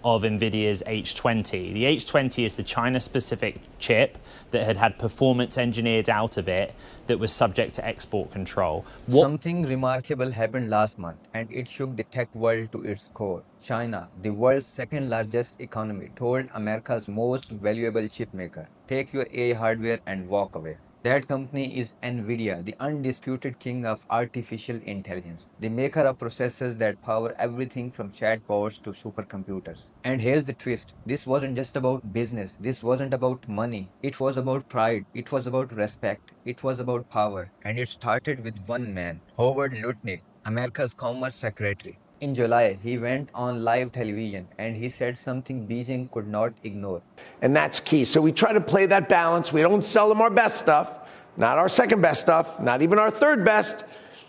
of NVIDIA's H20. The H20 is the China-specific chip that had performance engineered out of it that was subject to export control. Something remarkable happened last month, and it shook the tech world to its core. China, the world's second largest economy, told America's most valuable chip maker, take your AI hardware and walk away. That company is Nvidia, the undisputed king of artificial intelligence, the maker of processors that power everything from chatbots to supercomputers. And here's the twist, this wasn't just about business, this wasn't about money, it was about pride, it was about respect, it was about power, and it started with one man, Howard Lutnick, America's Commerce Secretary. In July, he went on live television and he said something Beijing could not ignore. And that's key. So we try to play that balance. We don't sell them our best stuff, not our second best stuff, not even our third best.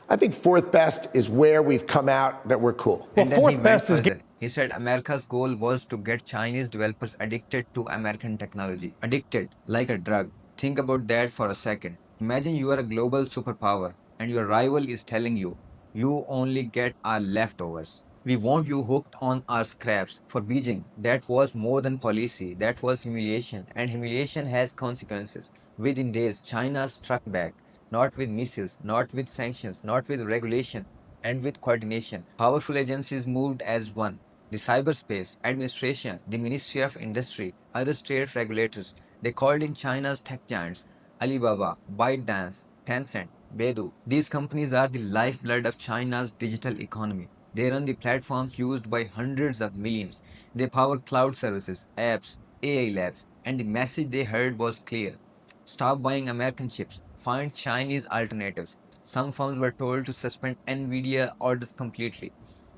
I think fourth best is where we've come out that we're cool. And then he went further. He said America's goal was to get Chinese developers addicted to American technology. Addicted, like a drug. Think about that for a second. Imagine you are a global superpower and your rival is telling you, you only get our leftovers. We want you hooked on our scraps. For Beijing, that was more than policy, that was humiliation, and humiliation has consequences. Within days, China struck back, not with missiles, not with sanctions, not with regulation, and with coordination. Powerful agencies moved as one. The Cyberspace Administration, the Ministry of Industry, other state regulators, they called in China's tech giants, Alibaba, ByteDance, Tencent, Baidu. These companies are the lifeblood of China's digital economy. They run the platforms used by hundreds of millions. They power cloud services, apps, AI labs, and the message they heard was clear. Stop buying American chips, find Chinese alternatives. Some firms were told to suspend NVIDIA orders completely.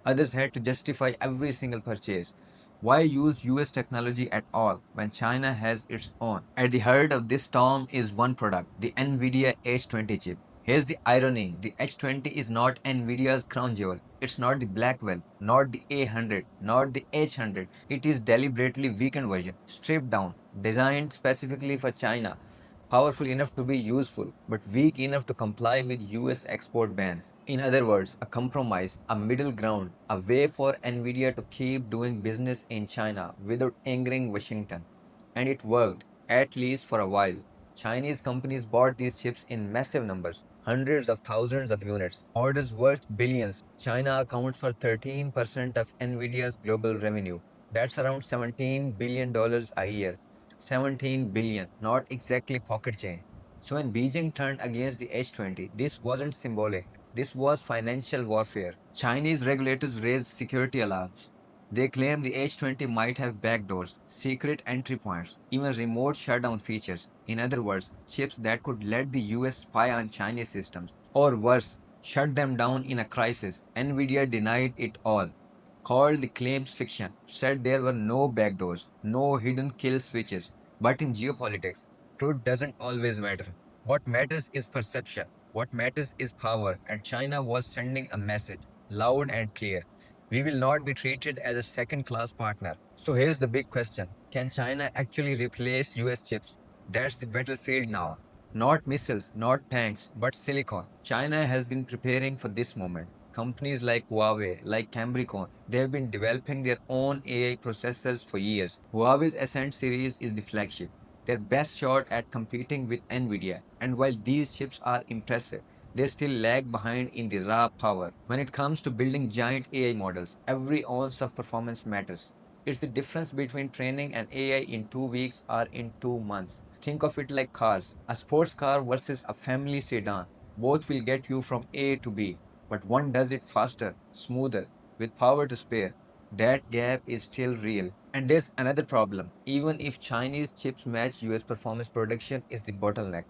Others had to justify every single purchase. Why use US technology at all when China has its own? At the heart of this storm is one product, the NVIDIA H20 chip. Here's the irony, the H20 is not NVIDIA's crown jewel. It's not the Blackwell, not the A100, not the H100. It is deliberately weakened version, stripped down, designed specifically for China, powerful enough to be useful, but weak enough to comply with US export bans. In other words, a compromise, a middle ground, a way for Nvidia to keep doing business in China without angering Washington. And it worked, at least for a while. Chinese companies bought these chips in massive numbers, hundreds of thousands of units, orders worth billions. China accounts for 13% of Nvidia's global revenue. That's around $17 billion a year. 17 billion, not exactly pocket change. So when Beijing turned against the H20, this wasn't symbolic. This was financial warfare. Chinese regulators raised security alarms. They claimed the H20 might have backdoors, secret entry points, even remote shutdown features. In other words, chips that could let the US spy on Chinese systems. Or worse, shut them down in a crisis. Nvidia denied it all, called the claims fiction, said there were no backdoors, no hidden kill switches. But in geopolitics, truth doesn't always matter. What matters is perception. What matters is power. And China was sending a message, loud and clear. We will not be treated as a second class partner. So here's the big question, can China actually replace US chips? That's the battlefield now. Not missiles, not tanks, but silicon. China has been preparing for this moment. Companies like Huawei, like Cambricon, they have been developing their own AI processors for years. Huawei's Ascent series is the flagship, their best shot at competing with Nvidia. And while these chips are impressive, they still lag behind in the raw power. When it comes to building giant AI models, every ounce of performance matters. It's the difference between training an AI in 2 weeks or in 2 months. Think of it like cars. A sports car versus a family sedan. Both will get you from A to B, but one does it faster, smoother, with power to spare. That gap is still real. And there's another problem. Even if Chinese chips match US performance, production is the bottleneck.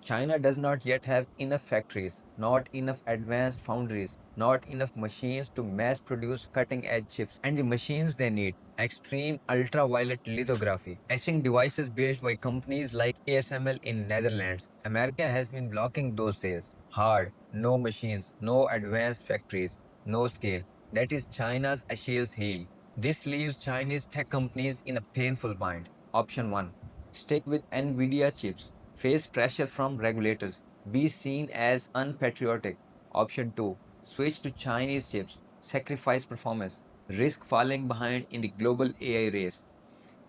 China does not yet have enough factories, not enough advanced foundries, not enough machines to mass produce cutting edge chips. And the machines they need, extreme ultraviolet lithography, etching devices built by companies like ASML in Netherlands. America has been blocking those sales. Hard, no machines, no advanced factories, no scale. That is China's Achilles heel. This leaves Chinese tech companies in a painful bind. Option 1, stick with Nvidia chips, face pressure from regulators, be seen as unpatriotic. Option 2, switch to Chinese chips, sacrifice performance, risk falling behind in the global AI race.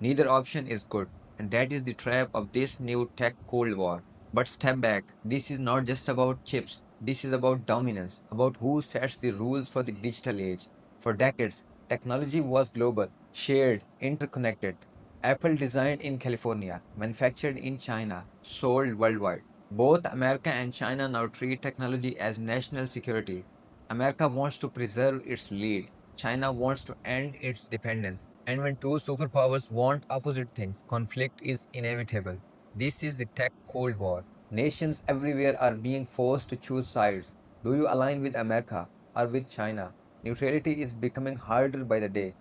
Neither option is good, and that is the trap of this new tech Cold War. But step back, this is not just about chips. This is about dominance, about who sets the rules for the digital age. For decades, technology was global, shared, interconnected. Apple designed in California, manufactured in China, sold worldwide. Both America and China now treat technology as national security. America wants to preserve its lead. China wants to end its dependence. And when two superpowers want opposite things, conflict is inevitable. This is the tech Cold War. Nations everywhere are being forced to choose sides. Do you align with America or with China? Neutrality is becoming harder by the day.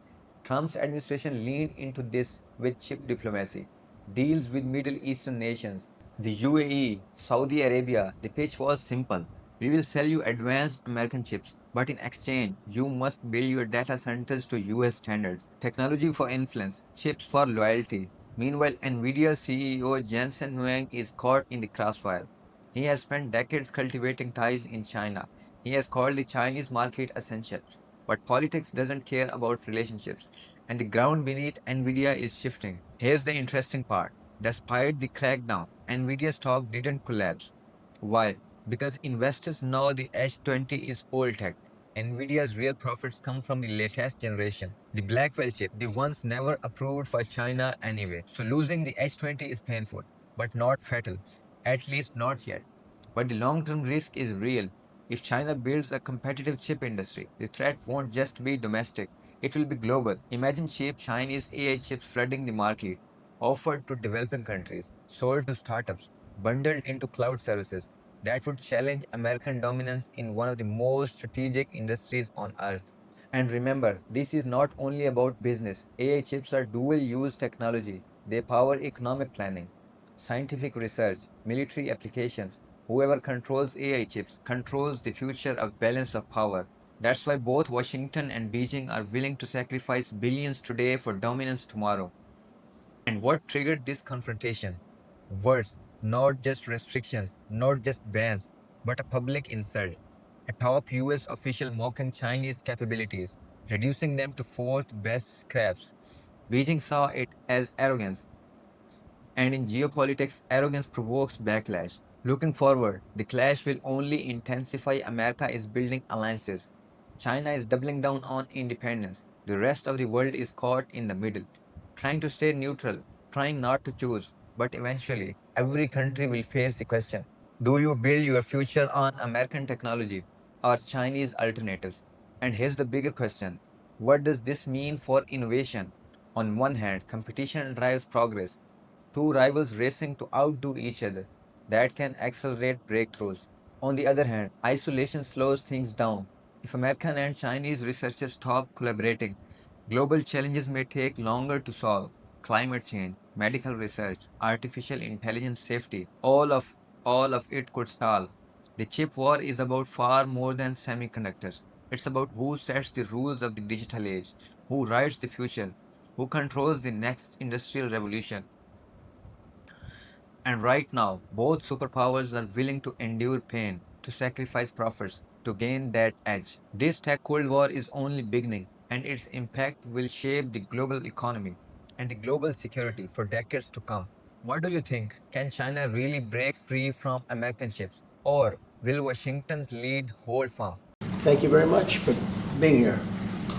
Trump's administration leaned into this with chip diplomacy, deals with Middle Eastern nations, the UAE, Saudi Arabia. The pitch was simple. We will sell you advanced American chips, but in exchange, you must build your data centers to US standards. Technology for influence, chips for loyalty. Meanwhile, Nvidia CEO Jensen Huang is caught in the crossfire. He has spent decades cultivating ties in China. He has called the Chinese market essential. But politics doesn't care about relationships, and the ground beneath Nvidia is shifting. Here's the interesting part. Despite the crackdown, Nvidia's stock didn't collapse. Why? Because investors know the H20 is old tech. Nvidia's real profits come from the latest generation, the Blackwell chip, the ones never approved for China anyway. So losing the H20 is painful, but not fatal, at least not yet. But the long term risk is real. If China builds a competitive chip industry, the threat won't just be domestic, it will be global. Imagine cheap Chinese AI chips flooding the market, offered to developing countries, sold to startups, bundled into cloud services. That would challenge American dominance in one of the most strategic industries on earth. And remember, this is not only about business. AI chips are dual use technology. They power economic planning, scientific research, military applications. Whoever controls AI chips controls the future of balance of power. That's why both Washington and Beijing are willing to sacrifice billions today for dominance tomorrow. And what triggered this confrontation? Words, not just restrictions, not just bans, but a public insult. A top US official mocking Chinese capabilities, reducing them to fourth best scraps. Beijing saw it as arrogance, and in geopolitics, arrogance provokes backlash. Looking forward, the clash will only intensify. America is building alliances. China is doubling down on independence. The rest of the world is caught in the middle, trying to stay neutral, trying not to choose. But eventually, every country will face the question: do you build your future on American technology or Chinese alternatives? And here's the bigger question: what does this mean for innovation? On one hand, competition drives progress, two rivals racing to outdo each other. That can accelerate breakthroughs. On the other hand, isolation slows things down. If American and Chinese researchers stop collaborating, global challenges may take longer to solve. Climate change, medical research, artificial intelligence safety, all of it could stall. The chip war is about far more than semiconductors. It's about who sets the rules of the digital age, who writes the future, who controls the next industrial revolution. And right now, both superpowers are willing to endure pain, to sacrifice profits, to gain that edge. This tech Cold War is only beginning, and its impact will shape the global economy and the global security for decades to come. What do you think? Can China really break free from American chips? Or will Washington's lead hold firm? Thank you very much for being here.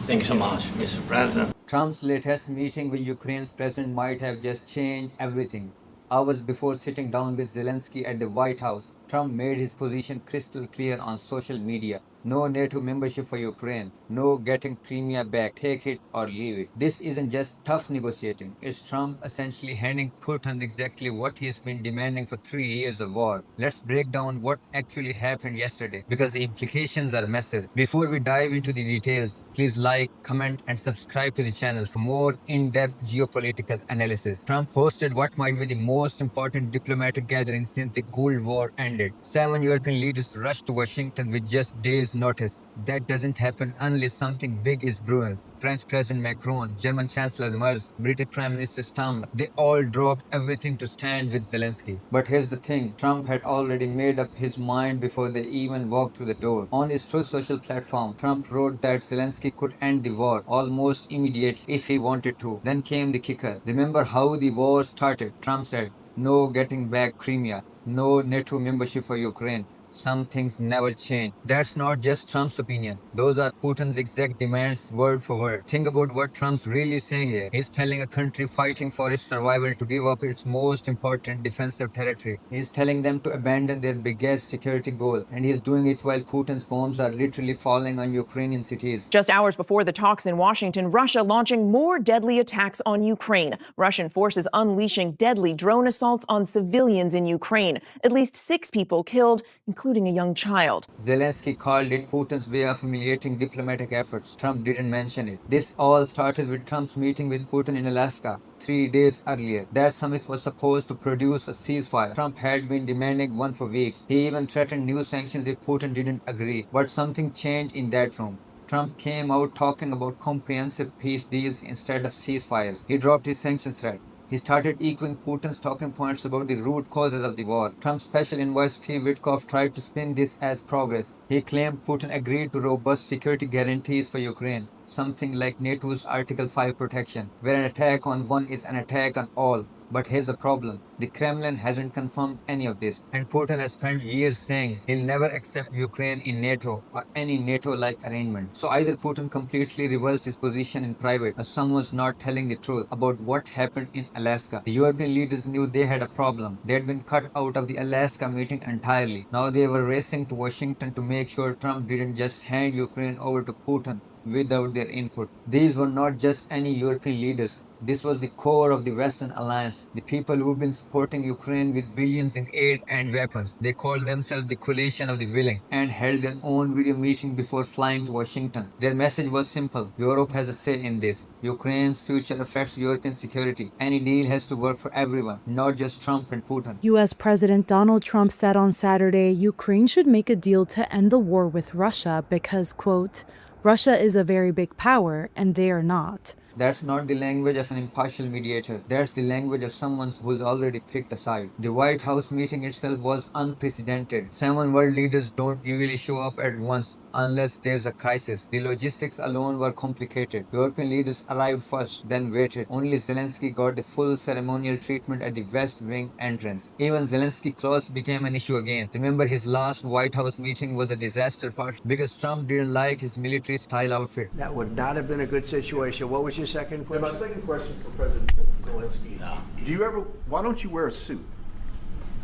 Thanks so much, Mr. President. Trump's latest meeting with Ukraine's president might have just changed everything. Hours before sitting down with Zelensky at the White House, Trump made his position crystal clear on social media. No NATO membership for Ukraine. No getting Crimea back. Take it or leave it. This isn't just tough negotiating. It's Trump essentially handing Putin exactly what he's been demanding for 3 years of war. Let's break down what actually happened yesterday because the implications are massive. Before we dive into the details, please like, comment, and subscribe to the channel for more in-depth geopolitical analysis. Trump hosted what might be the most important diplomatic gathering since the Cold War ended. 7 European leaders rushed to Washington with just days' notice. That doesn't happen unless something big is brewing. French President Macron, German Chancellor Merz, British Prime Minister Starmer, they all dropped everything to stand with Zelensky. But here's the thing, Trump had already made up his mind before they even walked through the door. On his Truth Social platform, Trump wrote that Zelensky could end the war almost immediately if he wanted to. Then came the kicker. Remember how the war started? Trump said, no getting back Crimea, no NATO membership for Ukraine. Some things never change. That's not just Trump's opinion. Those are Putin's exact demands, word for word. Think about what Trump's really saying here. He's telling a country fighting for its survival to give up its most important defensive territory. He's telling them to abandon their biggest security goal. And he's doing it while Putin's bombs are literally falling on Ukrainian cities. Just hours before the talks in Washington, Russia launching more deadly attacks on Ukraine. Russian forces unleashing deadly drone assaults on civilians in Ukraine. At least 6 people killed, including a young child. Zelensky called it Putin's way of humiliating diplomatic efforts. Trump didn't mention it. This all started with Trump's meeting with Putin in Alaska 3 days earlier. That summit was supposed to produce a ceasefire. Trump had been demanding one for weeks. He even threatened new sanctions if Putin didn't agree. But something changed in that room. Trump came out talking about comprehensive peace deals instead of ceasefires. He dropped his sanctions threat. He started echoing Putin's talking points about the root causes of the war. Trump's special envoy Steve Witkoff tried to spin this as progress. He claimed Putin agreed to robust security guarantees for Ukraine, something like NATO's Article 5 protection, where an attack on one is an attack on all. But here's the problem. The Kremlin hasn't confirmed any of this, and Putin has spent years saying he'll never accept Ukraine in NATO or any NATO-like arrangement. So either Putin completely reversed his position in private, or someone's not telling the truth about what happened in Alaska. The European leaders knew they had a problem. They had been cut out of the Alaska meeting entirely. Now they were racing to Washington to make sure Trump didn't just hand Ukraine over to Putin without their input. These were not just any European leaders. This was the core of the Western Alliance, the people who've been supporting Ukraine with billions in aid and weapons. They called themselves the Coalition of the Willing and held their own video meeting before flying to Washington. Their message was simple. Europe has a say in this. Ukraine's future affects European security. Any deal has to work for everyone, not just Trump and Putin. U.S. President Donald Trump said on Saturday Ukraine should make a deal to end the war with Russia because, quote, Russia is a very big power and they are not. That's not the language of an impartial mediator. That's the language of someone who's already picked a side. The White House meeting itself was unprecedented. 7 world leaders don't usually show up at once unless there's a crisis. The logistics alone were complicated. European leaders arrived first, then waited. Only Zelensky got the full ceremonial treatment at the West Wing entrance. Even Zelensky's clothes became an issue again. Remember, his last White House meeting was a disaster part because Trump didn't like his military style outfit. That would not have been a good situation. What was your second question? My second question for President Zelensky. Why don't you wear a suit?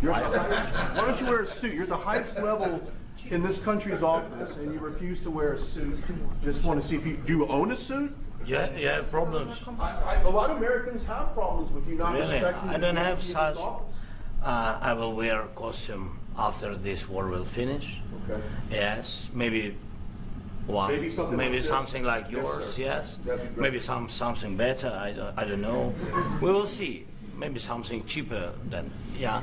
Why don't you wear a suit? You're the highest level in this country's office and you refuse to wear a suit. Just want to see if do you own a suit? Yeah, problems. A lot of Americans have problems with you not Really? respecting I don't the have dignity such. of this office. I will wear costume after this war will finish. Okay. Yes, maybe one. Maybe something like this? like yours. sir. Yes. That'd be great. Maybe something better. I don't know. We will see. Maybe something cheaper than. Yeah.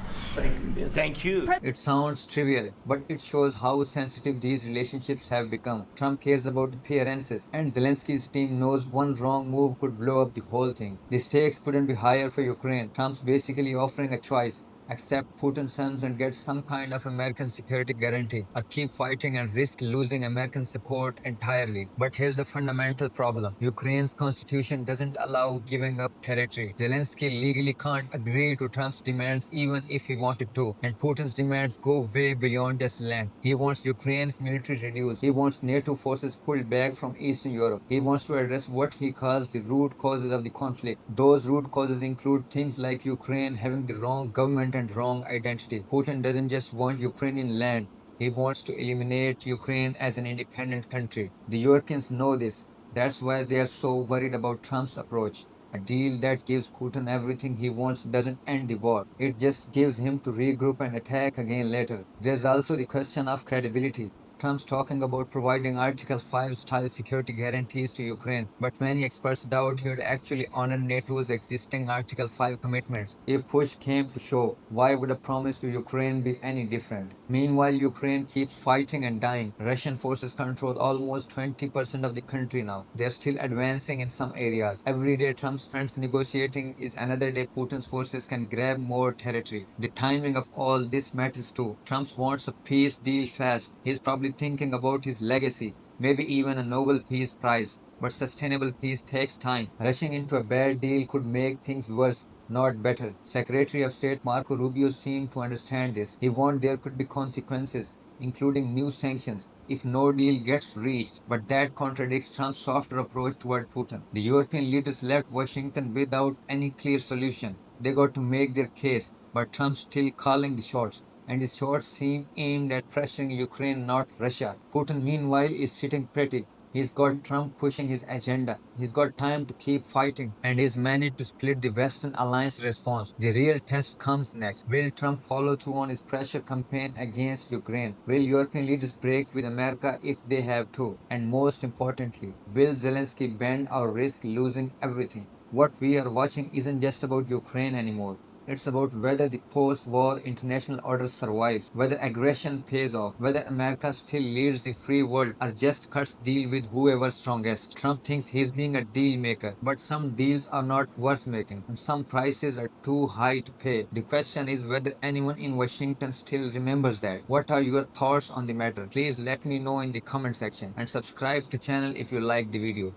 Thank you. It sounds trivial, but it shows how sensitive these relationships have become. Trump cares about appearances, and Zelensky's team knows one wrong move could blow up the whole thing. The stakes couldn't be higher for Ukraine. Trump's basically offering a choice. Accept Putin's terms and get some kind of American security guarantee, or keep fighting and risk losing American support entirely. But here's the fundamental problem. Ukraine's constitution doesn't allow giving up territory. Zelensky legally can't agree to Trump's demands even if he wanted to. And Putin's demands go way beyond just land. He wants Ukraine's military reduced. He wants NATO forces pulled back from Eastern Europe. He wants to address what he calls the root causes of the conflict. Those root causes include things like Ukraine having the wrong government and wrong identity. Putin doesn't just want Ukrainian land. He wants to eliminate Ukraine as an independent country. The Europeans know this. That's why they are so worried about Trump's approach. A deal that gives Putin everything he wants doesn't end the war. It just gives him to regroup and attack again later. There's also the question of credibility. Trump's talking about providing Article 5 style security guarantees to Ukraine, but many experts doubt he would actually honor NATO's existing Article 5 commitments. If push came to shove, why would a promise to Ukraine be any different? Meanwhile, Ukraine keeps fighting and dying. Russian forces control almost 20% of the country now. They are still advancing in some areas. Every day Trump spends negotiating is another day Putin's forces can grab more territory. The timing of all this matters too. Trump wants a peace deal fast. He's probably thinking about his legacy, maybe even a Nobel Peace Prize. But sustainable peace takes time. Rushing into a bad deal could make things worse, not better. Secretary of State Marco Rubio seemed to understand this. He warned there could be consequences, including new sanctions, if no deal gets reached. But that contradicts Trump's softer approach toward Putin. The European leaders left Washington without any clear solution. They got to make their case, but Trump's still calling the shots. And his shots seem aimed at pressuring Ukraine, not Russia. Putin, meanwhile, is sitting pretty. He's got Trump pushing his agenda. He's got time to keep fighting, and he's managed to split the Western alliance response. The real test comes next. Will Trump follow through on his pressure campaign against Ukraine? Will European leaders break with America if they have to? And most importantly, will Zelensky bend or risk losing everything? What we are watching isn't just about Ukraine anymore. It's about whether the post-war international order survives, whether aggression pays off, whether America still leads the free world or just cuts deal with whoever's strongest. Trump thinks he's being a deal maker, but some deals are not worth making and some prices are too high to pay. The question is whether anyone in Washington still remembers that. What are your thoughts on the matter? Please let me know in the comment section and subscribe to channel if you like the video.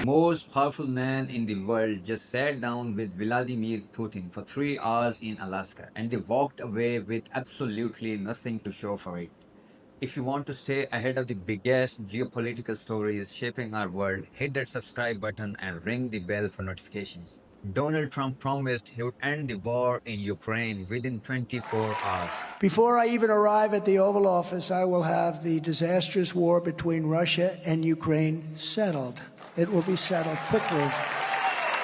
Most powerful man in the world just sat down with Vladimir Putin for 3 hours in Alaska and they walked away with absolutely nothing to show for it. If you want to stay ahead of the biggest geopolitical stories shaping our world, hit that subscribe button and ring the bell for notifications. Donald Trump promised he would end the war in Ukraine within 24 hours. Before I even arrive at the Oval Office, I will have the disastrous war between Russia and Ukraine settled. It will be settled quickly.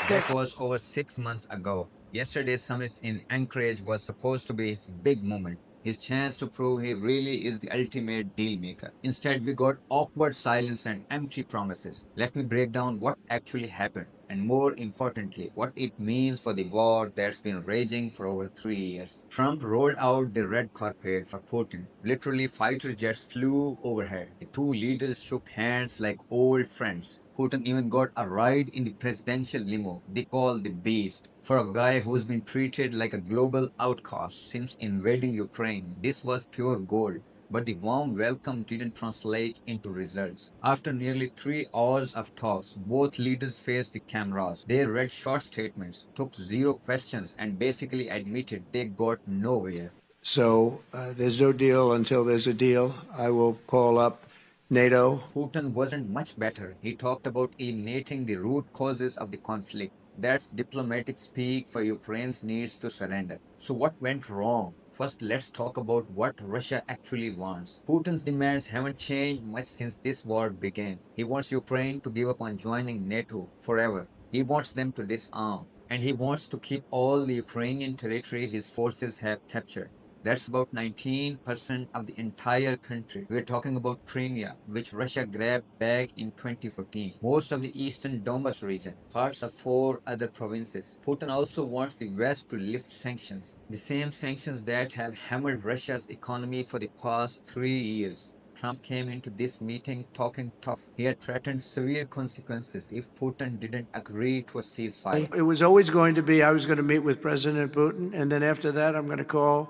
That was over 6 months ago. Yesterday's summit in Anchorage was supposed to be his big moment, his chance to prove he really is the ultimate deal maker. Instead, we got awkward silence and empty promises. Let me break down what actually happened, and more importantly, what it means for the war that's been raging for over 3 years. Trump rolled out the red carpet for Putin. Literally, fighter jets flew overhead. The two leaders shook hands like old friends. Putin even got a ride in the presidential limo they call the Beast. For a guy who's been treated like a global outcast since invading Ukraine, this was pure gold. But the warm welcome didn't translate into results. After nearly 3 hours of talks, both leaders faced the cameras. They read short statements, took 0 questions, and basically admitted they got nowhere. So there's no deal until there's a deal. I will call up NATO. Putin wasn't much better. He talked about eliminating the root causes of the conflict. That's diplomatic speak for Ukraine's needs to surrender. So what went wrong? First, let's talk about what Russia actually wants. Putin's demands haven't changed much since this war began. He wants Ukraine to give up on joining NATO forever. He wants them to disarm. And he wants to keep all the Ukrainian territory his forces have captured. That's about 19% of the entire country. We're talking about Crimea, which Russia grabbed back in 2014. Most of the eastern Donbas region, parts of 4 other provinces. Putin also wants the West to lift sanctions. The same sanctions that have hammered Russia's economy for the past 3 years. Trump came into this meeting talking tough. He had threatened severe consequences if Putin didn't agree to a ceasefire. It was always going to be, I was going to meet with President Putin, and then after that, I'm going to call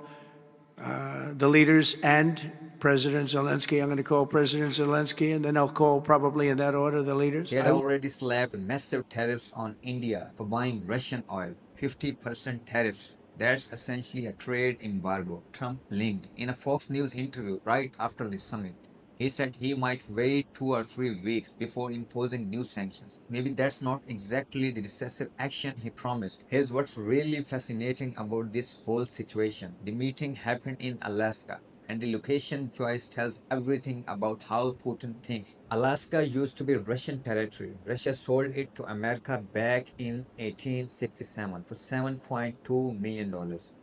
the leaders and President Zelensky. I'm going to call President Zelensky, and then I'll call, probably in that order, the leaders. He had already slapped massive tariffs on India for buying Russian oil, 50% tariffs. That's essentially a trade embargo. Trump linked in a Fox News interview right after the summit. He said he might wait 2 or 3 weeks before imposing new sanctions. Maybe that's not exactly the decisive action he promised. Here's what's really fascinating about this whole situation. The meeting happened in Alaska. And the location choice tells everything about how Putin thinks. Alaska used to be Russian territory. Russia sold it to America back in 1867 for $7.2 million.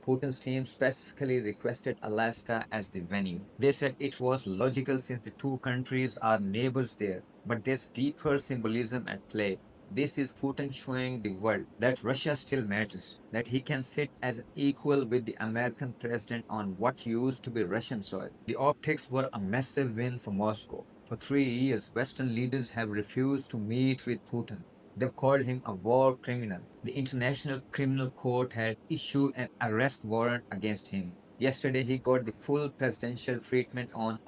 Putin's team specifically requested Alaska as the venue. They said it was logical since the two countries are neighbors there, but there's deeper symbolism at play. This is Putin showing the world that Russia still matters, that he can sit as an equal with the American president on what used to be Russian soil. The optics were a massive win for Moscow. For 3 years, Western leaders have refused to meet with Putin. They've called him a war criminal. The International Criminal Court had issued an arrest warrant against him. Yesterday, he got the full presidential treatment on